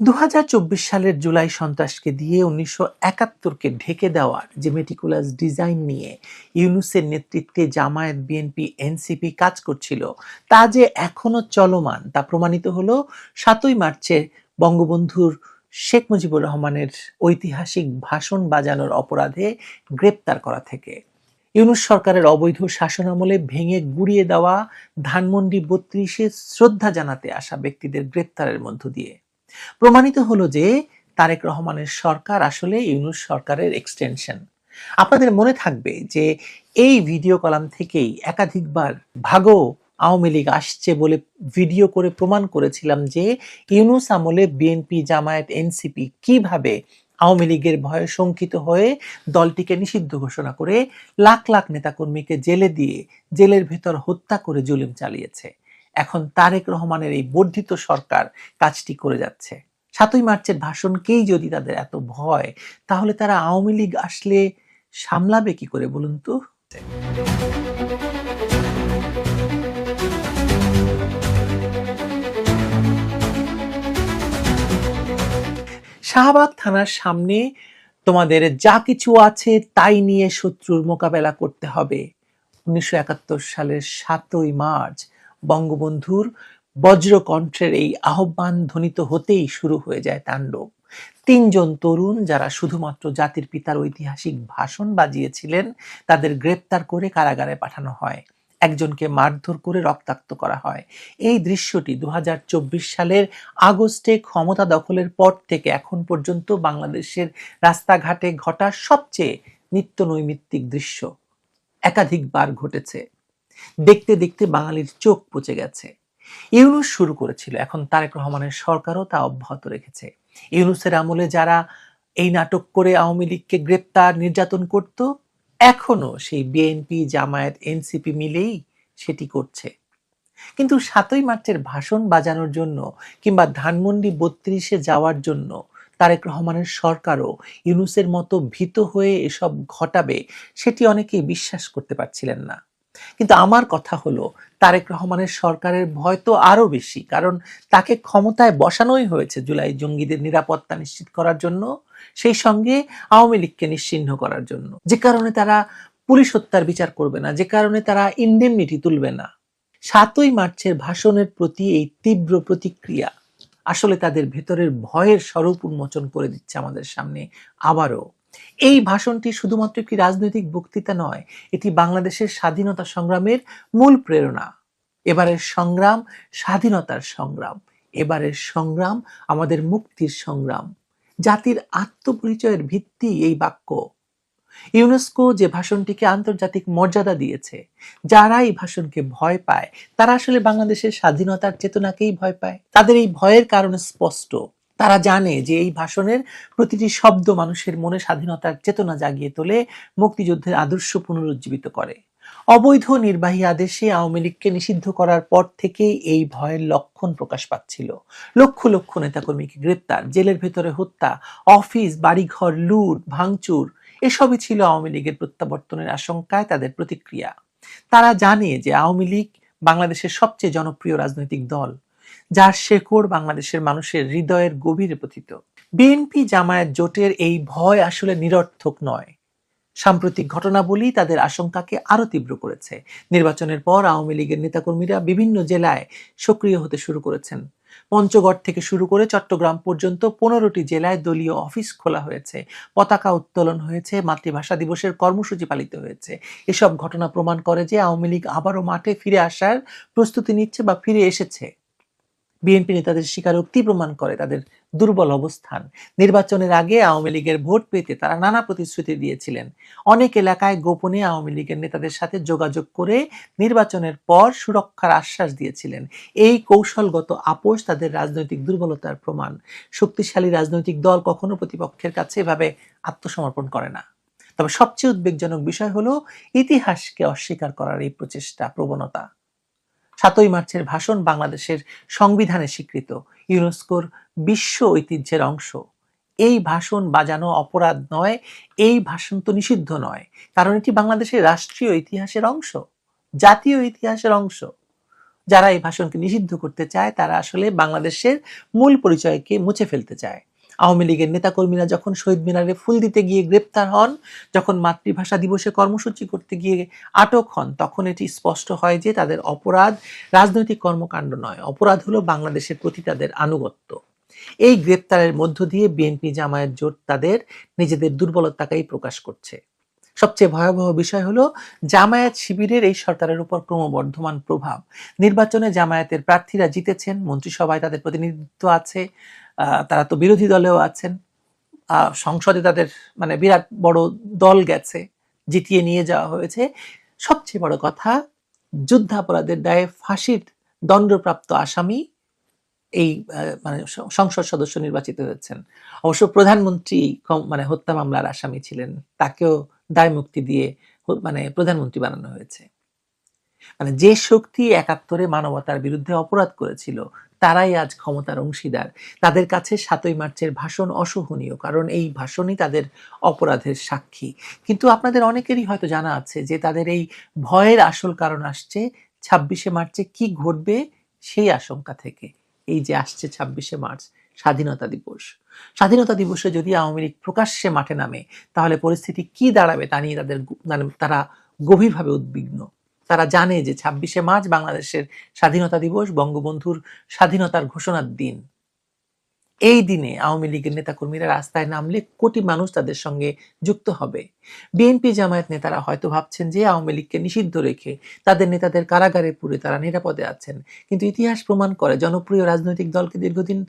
2024 সালের জুলাই সন্ত্রাসকে দিয়ে 1971কে ঢেকে দেওয়ার যে মেটিকুলাস ডিজাইন নিয়ে ইউনূসের নেতৃত্বে জামায়াত, বিএনপি, এনসিপি কাজ করছিল তা যে এখনো চলমান তা প্রমাণিত হলো 7ই মার্চে বঙ্গবন্ধুর শেখ মুজিবুর রহমানের ঐতিহাসিক ভাষণ বাজানোর অপরাধে গ্রেপ্তার করা থেকে। ইউনূস সরকারের অবৈধ শাসনামলে ভেঙে গুড়িয়ে দেওয়া ধানমন্ডি 32-এ শ্রদ্ধা জানাতে আসা ব্যক্তিদের গ্রেপ্তারের মধ্য দিয়ে প্রমাণিত হলো যে তারেক রহমানের সরকার আসলে ইউনূস সরকারের এক্সটেনশন। আপনাদের মনে থাকবে যে এই ভিডিও কলাম থেকেই একাধিকবার ভাগো আওয়ামী লীগ আসছে বলে ভিডিও করে প্রমাণ করেছিলাম যে ইউনূস আমলে বিএনপি, জামায়াত, এনসিপি কিভাবে আওয়ামী লীগের ভয়ে শঙ্কিত হয়ে দলটিকে নিষিদ্ধ ঘোষণা করে লাখ লাখ নেতাকর্মীকে জেলে দিয়ে জেলের ভেতর হত্যা করে জুলুম চালিয়েছে। এখন তারেক রহমানের এই বর্ধিত সরকার কাজটি করে যাচ্ছে। 7ই মার্চের ভাষণকেই যদি তাদের এত ভয়, তাহলে তারা আওয়ামী লীগ আসলে সামলাবে কি করে বলুন তো? শাহবাগ থানার সামনে তোমাদের যা কিছু আছে তাই নিয়ে শত্রুর মোকাবেলা করতে হবে। 1971 সালের 7ই মার্চ বঙ্গবন্ধুর বজ্রকণ্ঠের এই আহ্বান ধ্বনিত হতেই শুরু হয়ে যায় তাণ্ডব। 3 জন তরুণ যারা শুধুমাত্র জাতির পিতার ঐতিহাসিক ভাষণ বাজিয়েছিলেন তাদের গ্রেপ্তার করে কারাগারে পাঠানো হয়। একজনকে মারধর করে রক্তাক্ত করা হয়। এই দৃশ্যটি 2024 সালের আগস্টে ক্ষমতা দখলের পর থেকে এখন পর্যন্ত বাংলাদেশের রাস্তাঘাটে ঘটা সবচেয়ে নিত্য নৈমিত্তিক দৃশ্য। একাধিকবার ঘটেছে। দেখতে দেখতে বাঙালির চোখ পচে গেছে। ইউনূস শুরু করেছিল, এখন তারেক রহমানের সরকারও তা অব্যাহত রেখেছে। ইউনূসের আমলে যারা এই নাটক করে আওয়ামী লীগকে গ্রেপ্তার, নির্যাতন করত, এখনো সেই বিএনপি, জামায়াত, এনসিপি মিলেই সেটি করছে। কিন্তু 7ই মার্চের ভাষণ বাজানোর জন্য কিংবা ধানমন্ডি 32-এ যাওয়ার জন্য তারেক রহমানের সরকারও ইউনূসের মতো ভীত হয়ে এসব ঘটাবে সেটি অনেকেই বিশ্বাস করতে পারছিলেন না। কিন্তু আমার কথা হলো, তারেক রহমানের সরকারের ভয় তো আরো বেশি, কারণ তাকে ক্ষমতায় বসানোই হয়েছে জুলাই জঙ্গিদের নিরাপত্তা নিশ্চিত করার জন্য, সেই সঙ্গে আওয়ামী লীগকে নিশ্চিহ্ন করার জন্য। যে কারণে তারা পুলিশ হত্যার বিচার করবে না, যে কারণে তারা ইন্ডেমনিটি তুলবে না। 7ই মার্চের ভাষণের প্রতি এই তীব্র প্রতিক্রিয়া আসলে তাদের ভেতরের ভয়ের স্বরূপ উন্মোচন করে দিচ্ছে আমাদের সামনে আবারও। এই ভাষণটি শুধুমাত্র একটি রাজনৈতিক বক্তৃতা নয়, এটি বাংলাদেশের স্বাধীনতা সংগ্রামের মূল প্রেরণা। এবারের সংগ্রাম স্বাধীনতার সংগ্রাম, এবারের সংগ্রাম আমাদের মুক্তির সংগ্রাম। জাতির আত্মপরিচয়ের ভিত্তি এই বাক্য। ইউনেস্কো যে ভাষণটিকে আন্তর্জাতিক মর্যাদা দিয়েছে, যারা এই ভাষণকে ভয় পায় তারা আসলে বাংলাদেশের স্বাধীনতার চেতনাকেই ভয় পায়। তাদের এই ভয়ের কারণ স্পষ্ট। তারা জানে যে এই ভাষণের প্রতিটি শব্দ মানুষের মনে স্বাধীনতার চেতনা জাগিয়ে তোলে, মুক্তিযুদ্ধের আদর্শ পুনরুজ্জীবিত করে। অবৈধ নির্বাহী আদেশে আওয়ামী লীগকে নিষিদ্ধ করার পর থেকেই এই ভয়ের লক্ষণ প্রকাশ পাচ্ছিল। লক্ষ লক্ষ নেতাকর্মীকে গ্রেপ্তার, জেলের ভেতরে হত্যা, অফিস বাড়িঘর লুট ভাঙচুর, এসবই ছিল আওয়ামী লীগের প্রত্যাবর্তনের আশঙ্কায় তাদের প্রতিক্রিয়া। তারা জানে যে আওয়ামী লীগ বাংলাদেশের সবচেয়ে জনপ্রিয় রাজনৈতিক দল, যার শেকড় বাংলাদেশের মানুষের হৃদয়ের গভীরে পতিত। বিএনপি জামায়াত জোটের এই ভয় আসলে নিরর্থক নয়। সাম্প্রতিক ঘটনাবলী তাদের আশঙ্কাকে আরো তীব্র করেছে। নির্বাচনের পর আওয়ামী লীগের নেতাকর্মীরা বিভিন্ন জেলায় সক্রিয় হতে শুরু করেছেন। পঞ্চগড় থেকে শুরু করে চট্টগ্রাম পর্যন্ত 15টি জেলায় দলীয় অফিস খোলা হয়েছে, পতাকা উত্তোলন হয়েছে, মাতৃভাষা দিবসের কর্মসূচি পালিত হয়েছে। এসব ঘটনা প্রমাণ করে যে আওয়ামী লীগ আবারও মাঠে ফিরে আসার প্রস্তুতি নিচ্ছে বা ফিরে এসেছে। বিএনপি নেতাদের স্বীকারোক্তি প্রমাণ করে তাদের দুর্বল অবস্থান। নির্বাচনের আগে আওয়ামী লীগের ভোট পেতে তারা নানা প্রতিশ্রুতি দিয়েছিলেন। অনেক এলাকায় গোপনে আওয়ামী লীগের নেতাদের সাথে যোগাযোগ করে নির্বাচনের পর সুরক্ষার আশ্বাস দিয়েছিলেন। এই কৌশলগত আপোষ তাদের রাজনৈতিক দুর্বলতার প্রমাণ। শক্তিশালী রাজনৈতিক দল কখনো প্রতিপক্ষের কাছে এভাবে আত্মসমর্পণ করে না। তবে সবচেয়ে উদ্বেগজনক বিষয় হলো ইতিহাসকে অস্বীকার করার এই প্রচেষ্টা, প্রবণতা। 7ই মার্চের ভাষণ বাংলাদেশের সংবিধানে স্বীকৃত, ইউনেস্কোর বিশ্ব ঐতিহ্যের অংশ। এই ভাষণ বাজানো অপরাধ নয়, এই ভাষণ তো নিষিদ্ধ নয়, কারণ এটি বাংলাদেশের রাষ্ট্রীয় ইতিহাসের অংশ, জাতীয় ইতিহাসের অংশ। যারা এই ভাষণকে নিষিদ্ধ করতে চায় তারা আসলে বাংলাদেশের মূল পরিচয়কে মুছে ফেলতে চায়। আওয়ামী লীগের নেতাকর্মীরা যখন শহীদ মিনারে ফুল দিতে গিয়ে গ্রেপ্তার হন, যখন মাতৃভাষা দিবসে কর্মসূচি করতে গিয়ে আটক হন, তখন এটি স্পষ্ট হয় যে তাদের অপরাধ রাজনৈতিক কর্মকাণ্ড নয়, অপরাধ হলো বাংলাদেশের প্রতি তাদের আনুগত্য। এই গ্রেপ্তারের মধ্য দিয়ে বিএনপি জামায়াত জোট তাদের নিজেদের দুর্বলতাকেই প্রকাশ করছে। সবচেয়ে ভয়াবহ বিষয় হলো জামায়াত শিবিরের এই সরকারের উপর ক্রমবর্ধমান প্রভাব। নির্বাচনে জামায়াতের প্রার্থীরা জিতেছেন, মন্ত্রিসভায় তাদের প্রতিনিধিত্ব আছে, তারা তো বিরোধী দলেও আছেন, সংসদে তাদের মানে বিরাট বড় দল গেছে, জিতিয়ে নিয়ে যাওয়া হয়েছে। সবচেয়ে বড় কথা, যুদ্ধাপরাধের দায়ে ফাঁসির দণ্ডপ্রাপ্ত আসামি এই মানে সংসদ সদস্য নির্বাচিত হয়েছেন। অবশ্য প্রধানমন্ত্রী মানে হত্যা মামলার আসামি ছিলেন, তাকেও দায় মুক্তি দিয়ে মানে প্রধানমন্ত্রী বানানো হয়েছে। মানে যে শক্তি ৭১-এ মানবতার বিরুদ্ধে অপরাধ করেছিল তারাই আজ ক্ষমতার অংশীদার। তাদের কাছে ৭ই মার্চের ভাষণ অসহনীয়, কারণ এই ভাষণই তাদের অপরাধের সাক্ষী। কিন্তু আপনাদের অনেকেরই হয়তো জানা আছে যে তাদের এই ভয়ের আসল কারণ আসছে ২৬শে মার্চে কি ঘটবে সেই আশঙ্কা থেকে। এই যে আসছে ২৬শে মার্চ, স্বাধীনতা দিবস। স্বাধীনতা দিবসে যদি আওয়ামী লীগ প্রকাশ্যে মাঠে নামে তাহলে পরিস্থিতি কি দাঁড়াবে তা নিয়ে তারা গভীরভাবে উদ্বিগ্ন। তারা জানে যে ২৬শে মার্চ বাংলাদেশের স্বাধীনতা দিবস, বঙ্গবন্ধুর স্বাধীনতার ঘোষণার দিন। এই দিনে আওয়ামী লীগের নেতাকর্মীরা রাস্তায় নামলে কোটি মানুষ তাদের সঙ্গে যুক্ত হবে। বিএনপি জামায়াত নেতারা হয়তো ভাবছেন যে আওয়ামী লীগকে নিষিদ্ধ রেখে তাদের নেতাদের কারাগারে পুরে তারা নিরাপদে আছেন, কিন্তু ইতিহাস প্রমাণ করে জনপ্রিয় রাজনৈতিক দলকে দীর্ঘদিন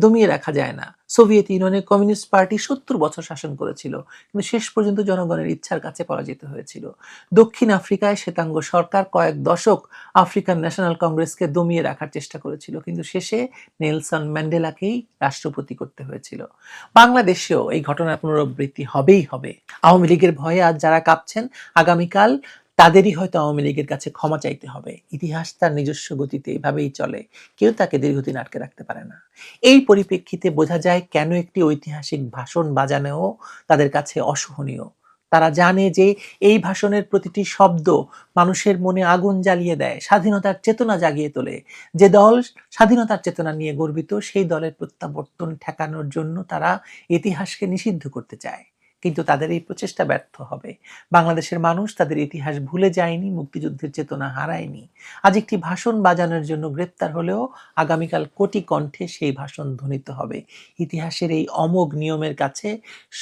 দমিয়ে রাখা যায় না। সোভিয়েত ইউনিয়নের কমিউনিস্ট পার্টি ৭০ বছর শাসন করেছিল, কিন্তু শেষ পর্যন্ত জনগণের ইচ্ছার কাছে পরাজিত হয়েছিল। দক্ষিণ আফ্রিকায় শ্বেতাঙ্গ সরকার কয়েক দশক আফ্রিকান ন্যাশনাল কংগ্রেসকে দমিয়ে রাখার চেষ্টা করেছিল, কিন্তু শেষে নেলসন ম্যান্ডেলাকেই রাষ্ট্রপতি করতে হয়েছিল। বাংলাদেশেও এই ঘটনার পুনরাবৃত্তি হবেই হবে। আওয়ামী লীগের ভয়ে আজ যারা কাঁপছেন, আগামীকাল তাদেরই হয়তো আওয়ামী লীগের কাছে ক্ষমা চাইতে হবে। ইতিহাস তার নিজস্ব গতিতে এভাবেই চলে, কেউ তাকে দীর্ঘদিন আটকে রাখতে পারে না। এই পরিপ্রেক্ষিতে বোঝা যায় কেন একটি ঐতিহাসিক ভাষণ বাজানোও তাদের কাছে অসহনীয়। তারা জানে যে এই ভাষণের প্রতিটি শব্দ মানুষের মনে আগুন জ্বালিয়ে দেয়, স্বাধীনতার চেতনা জাগিয়ে তোলে। যে দল স্বাধীনতার চেতনা নিয়ে গর্বিত সেই দলের প্রত্যাবর্তন ঠেকানোর জন্য তারা ইতিহাসকে নিষিদ্ধ করতে চায়, কিন্তু তাদের এই প্রচেষ্টা ব্যর্থ হবে। বাংলাদেশের মানুষ তাদের ইতিহাস ভুলে যায়নি, মুক্তিযুদ্ধের চেতনা হারায়নি। আজ একটি ভাষণ বাজানোর জন্য গ্রেপ্তার হলেও আগামীকাল কোটি কণ্ঠে সেই ভাষণ ধ্বনিত হবে। ইতিহাসের এই অমোঘ নিয়মের কাছে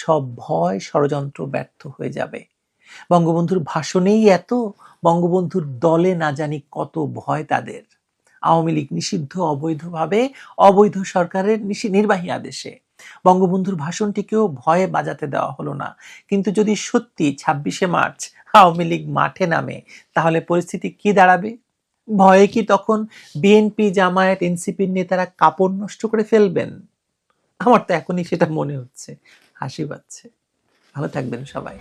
সব ভয় ষড়যন্ত্র ব্যর্থ হয়ে যাবে। বঙ্গবন্ধুর ভাষণেই এত, বঙ্গবন্ধুর দলে না জানি কত ভয় তাদের। আওয়ামী লীগ নিষিদ্ধ অবৈধভাবে, অবৈধ সরকারের নির্বাহী আদেশে। বঙ্গবন্ধুর ভাষণটিকেও ভয়ে বাজাতে দেওয়া হলো না। কিন্তু যদি সত্যি ২৬শে মার্চ আওয়ামী লীগ মাঠে নামে তাহলে পরিস্থিতি কি দাঁড়াবে? ভয়ে কি তখন বিএনপি, জামায়াত, এনসিপির নেতারা কাপড় নষ্ট করে ফেলবেন? আমার তো এখনই সেটা মনে হচ্ছে, হাসি পাচ্ছে। ভালো থাকবেন সবাই।